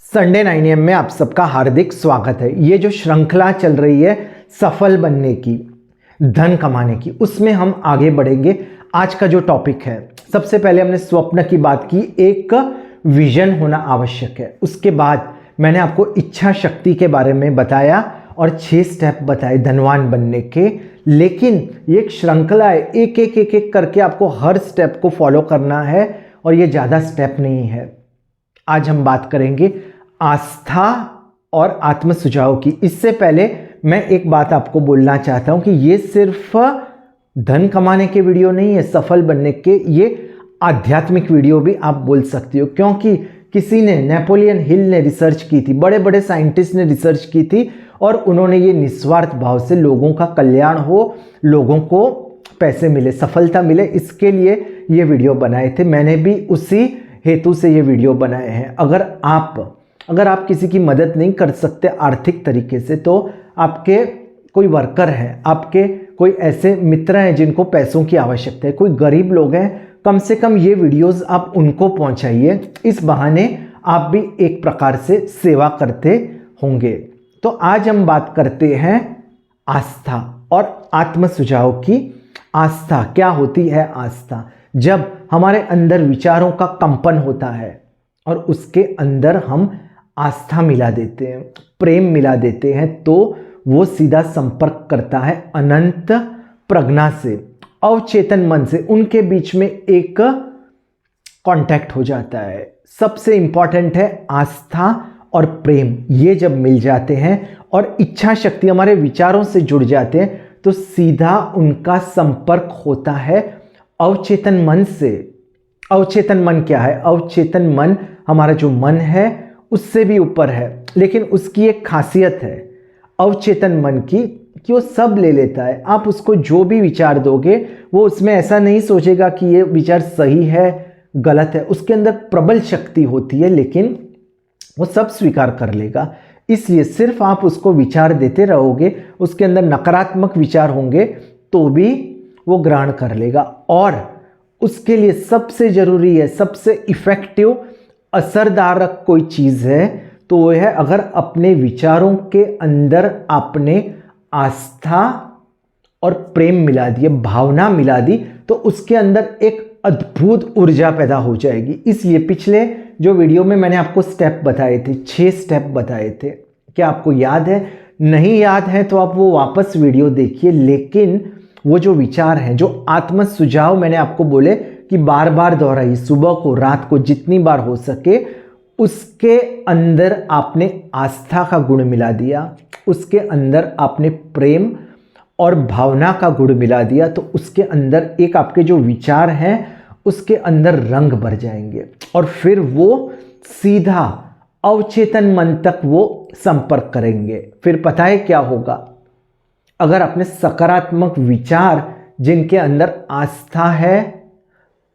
Sunday 9 AM में आप सबका हार्दिक स्वागत है। ये जो श्रृंखला चल रही है सफल बनने की, धन कमाने की, उसमें हम आगे बढ़ेंगे। आज का जो टॉपिक है, सबसे पहले हमने स्वप्न की बात की, एक विजन होना आवश्यक है। उसके बाद मैंने आपको इच्छा शक्ति के बारे में बताया और 6 स्टेप बताए धनवान बनने के। लेकिन ये एक श्रृंखला है, एक एक एक एक करके आपको हर स्टेप को फॉलो करना है और ये ज़्यादा स्टेप नहीं है। आज हम बात करेंगे आस्था और आत्म सुझाव की। इससे पहले मैं एक बात आपको बोलना चाहता हूं कि ये सिर्फ धन कमाने के वीडियो नहीं है, सफल बनने के, ये आध्यात्मिक वीडियो भी आप बोल सकते हो। क्योंकि किसी ने, नेपोलियन हिल ने रिसर्च की थी, बड़े बड़े साइंटिस्ट ने रिसर्च की थी और उन्होंने ये निस्वार्थ भाव से लोगों का कल्याण हो, लोगों को पैसे मिले, सफलता मिले, इसके लिए ये वीडियो बनाए थे। मैंने भी उसी हेतु से ये वीडियो बनाए हैं। अगर आप किसी की मदद नहीं कर सकते आर्थिक तरीके से, तो आपके कोई वर्कर हैं, आपके कोई ऐसे मित्र हैं जिनको पैसों की आवश्यकता है, कोई गरीब लोग हैं, कम से कम ये वीडियोस आप उनको पहुंचाइए। इस बहाने आप भी एक प्रकार से सेवा करते होंगे। तो आज हम बात करते हैं आस्था और आत्म सुझाव की। आस्था क्या होती है? आस्था जब हमारे अंदर विचारों का कंपन होता है और उसके अंदर हम आस्था मिला देते हैं, प्रेम मिला देते हैं, तो वो सीधा संपर्क करता है अनंत प्रज्ञा से, अवचेतन मन से। उनके बीच में एक कांटेक्ट हो जाता है। सबसे इंपॉर्टेंट है आस्था और प्रेम। ये जब मिल जाते हैं और इच्छा शक्ति हमारे विचारों से जुड़ जाते हैं, तो सीधा उनका संपर्क होता है अवचेतन मन से। अवचेतन मन क्या है? अवचेतन मन हमारा जो मन है उससे भी ऊपर है, लेकिन उसकी एक खासियत है अवचेतन मन की कि वो सब ले लेता है। आप उसको जो भी विचार दोगे, वो उसमें ऐसा नहीं सोचेगा कि ये विचार सही है, गलत है। उसके अंदर प्रबल शक्ति होती है, लेकिन वो सब स्वीकार कर लेगा। इसलिए सिर्फ आप उसको विचार देते रहोगे, उसके अंदर नकारात्मक विचार होंगे तो भी वो ग्रहण कर लेगा। और उसके लिए सबसे जरूरी है, सबसे इफेक्टिव, असरदारक कोई चीज़ है तो वो है, अगर अपने विचारों के अंदर आपने आस्था और प्रेम मिला दिए, भावना मिला दी, तो उसके अंदर एक अद्भुत ऊर्जा पैदा हो जाएगी। इसलिए पिछले जो वीडियो में मैंने आपको स्टेप बताए थे, 6 स्टेप बताए थे, क्या आपको याद है? नहीं याद है तो आप वो वापस वीडियो देखिए। लेकिन वो जो विचार हैं, जो आत्म सुझाव मैंने आपको बोले कि बार बार दोहराइए, सुबह को, रात को, जितनी बार हो सके, उसके अंदर आपने आस्था का गुण मिला दिया, उसके अंदर आपने प्रेम और भावना का गुण मिला दिया, तो उसके अंदर एक आपके जो विचार हैं उसके अंदर रंग भर जाएंगे और फिर वो सीधा अवचेतन मन तक वो संपर्क करेंगे। फिर पता है क्या होगा? अगर आपने सकारात्मक विचार, जिनके अंदर आस्था है,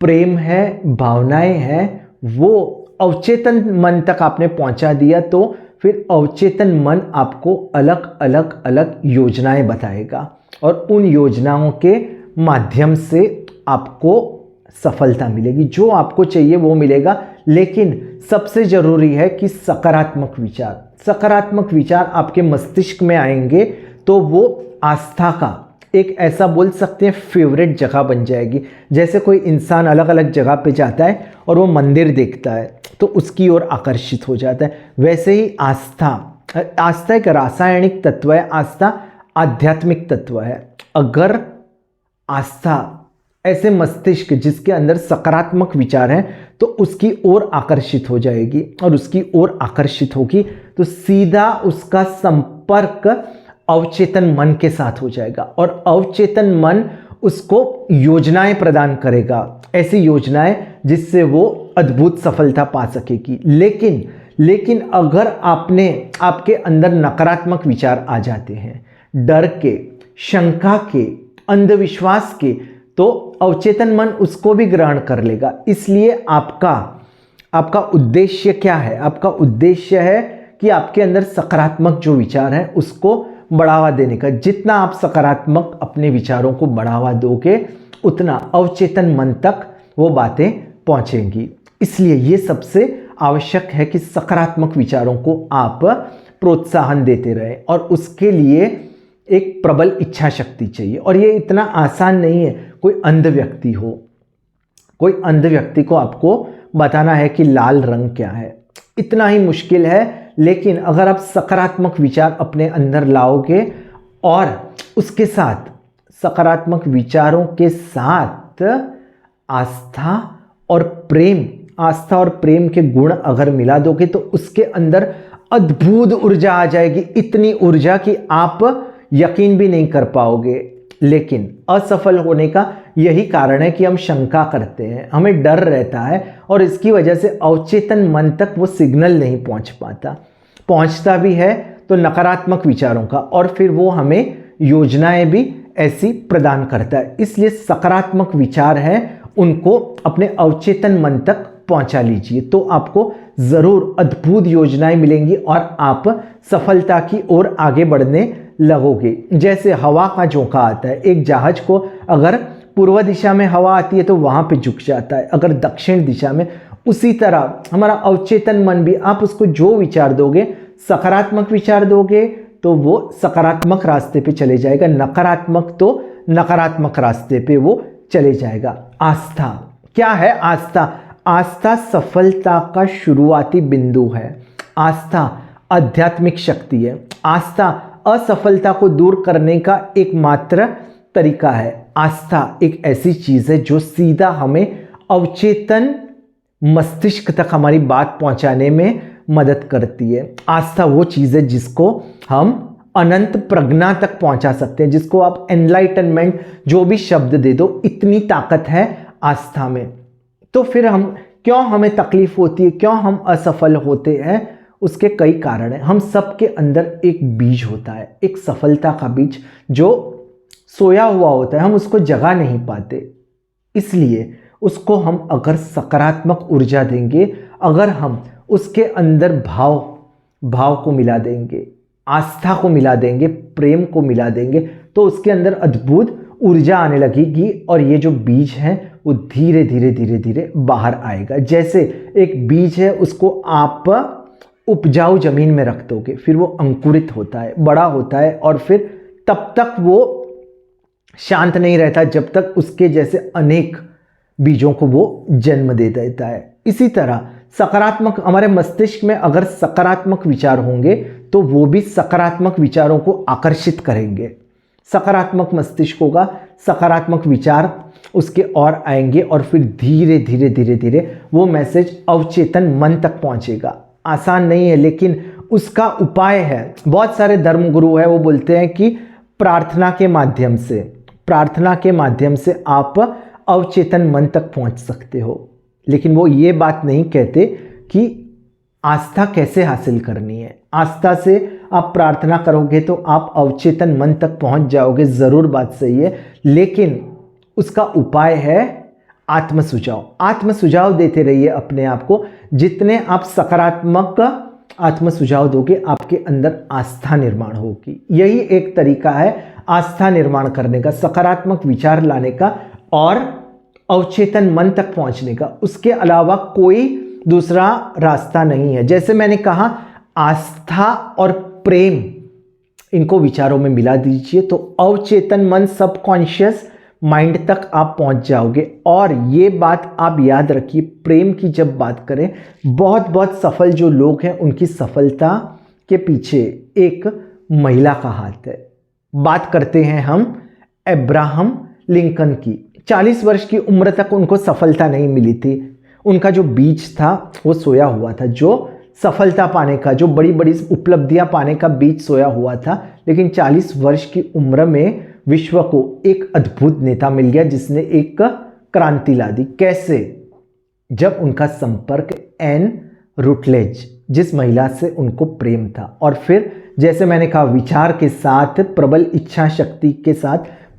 प्रेम है, भावनाएं हैं, वो अवचेतन मन तक आपने पहुंचा दिया, तो फिर अवचेतन मन आपको अलग अलग योजनाएं बताएगा और उन योजनाओं के माध्यम से आपको सफलता मिलेगी। जो आपको चाहिए वो मिलेगा। लेकिन सबसे जरूरी है कि सकारात्मक विचार आपके मस्तिष्क में आएंगे तो वो आस्था का एक, ऐसा बोल सकते हैं, फेवरेट जगह बन जाएगी। जैसे कोई इंसान अलग अलग जगह पे जाता है और वो मंदिर देखता है तो उसकी ओर आकर्षित हो जाता है, वैसे ही आस्था एक रासायनिक तत्व है, आस्था आध्यात्मिक तत्व है। अगर आस्था ऐसे मस्तिष्क जिसके अंदर सकारात्मक विचार हैं तो उसकी ओर आकर्षित हो जाएगी, और उसकी ओर आकर्षित होगी तो सीधा उसका संपर्क अवचेतन मन के साथ हो जाएगा और अवचेतन मन उसको योजनाएं प्रदान करेगा, ऐसी योजनाएं जिससे वो अद्भुत सफलता पा सकेगी। लेकिन अगर आपके अंदर नकारात्मक विचार आ जाते हैं, डर के, शंका के, अंधविश्वास के, तो अवचेतन मन उसको भी ग्रहण कर लेगा। इसलिए आपका उद्देश्य क्या है? आपका उद्देश्य है कि आपके अंदर सकारात्मक जो विचार हैं उसको बढ़ावा देने का। जितना आप सकारात्मक अपने विचारों को बढ़ावा दोगे, उतना अवचेतन मन तक वो बातें पहुंचेंगी। इसलिए ये सबसे आवश्यक है कि सकारात्मक विचारों को आप प्रोत्साहन देते रहें और उसके लिए एक प्रबल इच्छा शक्ति चाहिए। और ये इतना आसान नहीं है कोई अंध व्यक्ति हो, कोई अंध व्यक्ति को आपको बताना है कि लाल रंग क्या है, इतना ही मुश्किल है। लेकिन अगर आप सकारात्मक विचार अपने अंदर लाओगे और उसके साथ सकारात्मक विचारों के साथ आस्था और प्रेम के गुण अगर मिला दोगे तो उसके अंदर अद्भुत ऊर्जा आ जाएगी, इतनी ऊर्जा कि आप यकीन भी नहीं कर पाओगे। लेकिन असफल होने का यही कारण है कि हम शंका करते हैं, हमें डर रहता है और इसकी वजह से अवचेतन मन तक वो सिग्नल नहीं पहुंच पाता। पहुंचता भी है तो नकारात्मक विचारों का, और फिर वो हमें योजनाएं भी ऐसी प्रदान करता है। इसलिए सकारात्मक विचार हैं उनको अपने अवचेतन मन तक पहुंचा लीजिए, तो आपको जरूर अद्भुत योजनाएं मिलेंगी और आप सफलता की ओर आगे बढ़ने लगोगे। जैसे हवा का झोंका आता है, एक जहाज को अगर पूर्व दिशा में हवा आती है तो वहां पे झुक जाता है, अगर दक्षिण दिशा में। उसी तरह हमारा अवचेतन मन भी, आप उसको जो विचार दोगे, सकारात्मक विचार दोगे तो वो सकारात्मक रास्ते पे चले जाएगा, नकारात्मक तो नकारात्मक रास्ते पे वो चले जाएगा। आस्था क्या है? आस्था सफलता का शुरुआती बिंदु है। आस्था आध्यात्मिक शक्ति है। आस्था असफलता को दूर करने का एकमात्र तरीका है। आस्था एक ऐसी चीज है जो सीधा हमें अवचेतन मस्तिष्क तक हमारी बात पहुंचाने में मदद करती है। आस्था वो चीज है जिसको हम अनंत प्रज्ञा तक पहुंचा सकते हैं, जिसको आप एनलाइटनमेंट जो भी शब्द दे दो, इतनी ताकत है आस्था में। तो फिर हमें तकलीफ होती है, क्यों हम असफल होते हैं? उसके कई कारण हैं। हम सबके अंदर एक बीज होता है, एक सफलता का बीज जो सोया हुआ होता है, हम उसको जगा नहीं पाते। इसलिए उसको हम अगर सकारात्मक ऊर्जा देंगे, अगर हम उसके अंदर भाव को मिला देंगे, आस्था को मिला देंगे, प्रेम को मिला देंगे, तो उसके अंदर अद्भुत ऊर्जा आने लगेगी और ये जो बीज है वो धीरे धीरे बाहर आएगा। जैसे एक बीज है, उसको आप उपजाऊ जमीन में रख दोगे, फिर वो अंकुरित होता है, बड़ा होता है, और फिर तब तक वो शांत नहीं रहता जब तक उसके जैसे अनेक बीजों को वो जन्म दे देता है। इसी तरह सकारात्मक, हमारे मस्तिष्क में अगर सकारात्मक विचार होंगे तो वो भी सकारात्मक विचारों को आकर्षित करेंगे। सकारात्मक मस्तिष्क होगा, सकारात्मक विचार उसके और आएंगे और फिर धीरे धीरे वो मैसेज अवचेतन मन तक पहुंचेगा। आसान नहीं है लेकिन उसका उपाय है। बहुत सारे धर्मगुरु हैं, वो बोलते हैं कि प्रार्थना के माध्यम से आप अवचेतन मन तक पहुंच सकते हो, लेकिन वो ये बात नहीं कहते कि आस्था कैसे हासिल करनी है। आस्था से आप प्रार्थना करोगे तो आप अवचेतन मन तक पहुंच जाओगे, जरूर बात सही है, लेकिन उसका उपाय है आत्मसुझाव। आत्मसुझाव देते रहिए अपने आप को। जितने आप सकारात्मक आत्मसुझाव दोगे, आपके अंदर आस्था निर्माण होगी। यही एक तरीका है आस्था निर्माण करने का, सकारात्मक विचार लाने का और अवचेतन मन तक पहुंचने का। उसके अलावा कोई दूसरा रास्ता नहीं है। जैसे मैंने कहा, आस्था और प्रेम, इनको विचारों में मिला दीजिए तो अवचेतन मन, सबकॉन्शियस माइंड तक आप पहुंच जाओगे। और ये बात आप याद रखिए, प्रेम की जब बात करें, बहुत सफल जो लोग हैं उनकी सफलता के पीछे एक महिला का हाथ है। बात करते हैं हम अब्राहम लिंकन की। 40 वर्ष की उम्र तक उनको सफलता नहीं मिली थी। उनका जो बीज था वो सोया हुआ था, जो सफलता पाने का, जो बड़ी बड़ी उपलब्धियां पाने का बीज सोया हुआ था। लेकिन 40 वर्ष की उम्र में विश्व को एक अद्भुत नेता मिल गया जिसने एक क्रांति ला दी। कैसे? जब उनका संपर्क एन रूटलेज, जिस महिला से उनको प्रेम था, और फिर जैसे मैंने कहा, विचार के साथ, प्रबल इच्छा शक्ति के साथ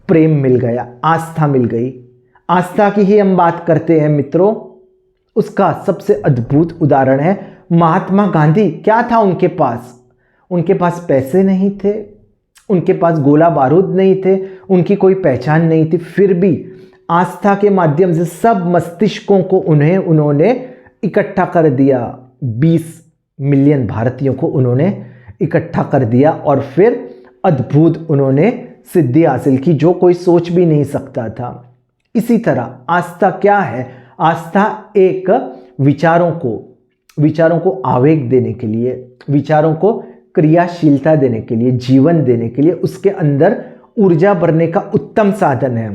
प्रेम मिल गया, आस्था मिल गई। आस्था की ही हम बात करते हैं मित्रों। उसका सबसे अद्भुत उदाहरण है महात्मा गांधी। क्या था उनके पास? उनके पास पैसे नहीं थे, उनके पास गोला बारूद नहीं थे, उनकी कोई पहचान नहीं थी, फिर भी आस्था के माध्यम से सब मस्तिष्कों को उन्होंने इकट्ठा कर दिया, 20 मिलियन भारतीयों को उन्होंने इकट्ठा कर दिया और फिर अद्भुत उन्होंने सिद्धि हासिल की जो कोई सोच भी नहीं सकता था। इसी तरह आस्था क्या है? आस्था एक विचारों को आवेग देने के लिए, विचारों को क्रियाशीलता देने के लिए, जीवन देने के लिए, उसके अंदर ऊर्जा भरने का उत्तम साधन है।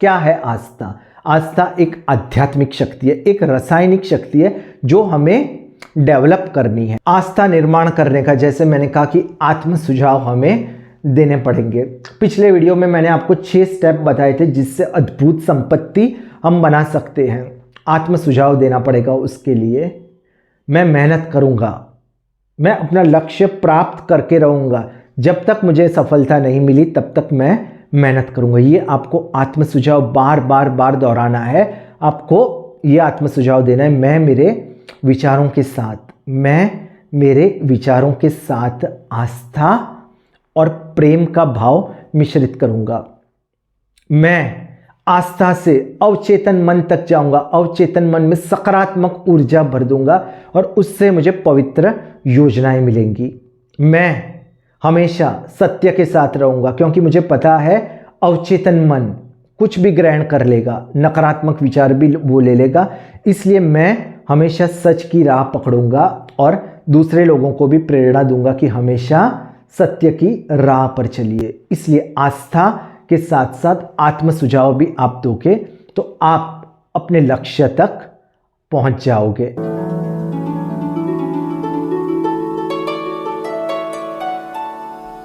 क्या है आस्था? आस्था एक आध्यात्मिक शक्ति है, एक रासायनिक शक्ति है जो हमें डेवलप करनी है। आस्था निर्माण करने का, जैसे मैंने कहा कि आत्म सुझाव हमें देने पड़ेंगे। पिछले वीडियो में मैंने आपको 6 स्टेप बताए थे जिससे अद्भुत संपत्ति हम बना सकते हैं। आत्म सुझाव देना पड़ेगा, उसके लिए मैं मेहनत करूंगा, मैं अपना लक्ष्य प्राप्त करके रहूंगा, जब तक मुझे सफलता नहीं मिली तब तक मैं मेहनत करूंगा। ये आपको आत्म सुझाव बार बार दोहराना है। आपको ये आत्म सुझाव देना है, मैं मेरे विचारों के साथ आस्था और प्रेम का भाव मिश्रित करूंगा। मैं आस्था से अवचेतन मन तक जाऊंगा, अवचेतन मन में सकारात्मक ऊर्जा भर दूंगा और उससे मुझे पवित्र योजनाएं मिलेंगी। मैं हमेशा सत्य के साथ रहूंगा क्योंकि मुझे पता है अवचेतन मन कुछ भी ग्रहण कर लेगा, नकारात्मक विचार भी वो ले लेगा। इसलिए मैं हमेशा सच की राह पकड़ूंगा और दूसरे लोगों को भी प्रेरणा दूंगा कि हमेशा सत्य की राह पर चलिए। इसलिए आस्था के साथ साथ आत्म सुझाव भी आप दोगे तो आप अपने लक्ष्य तक पहुंच जाओगे।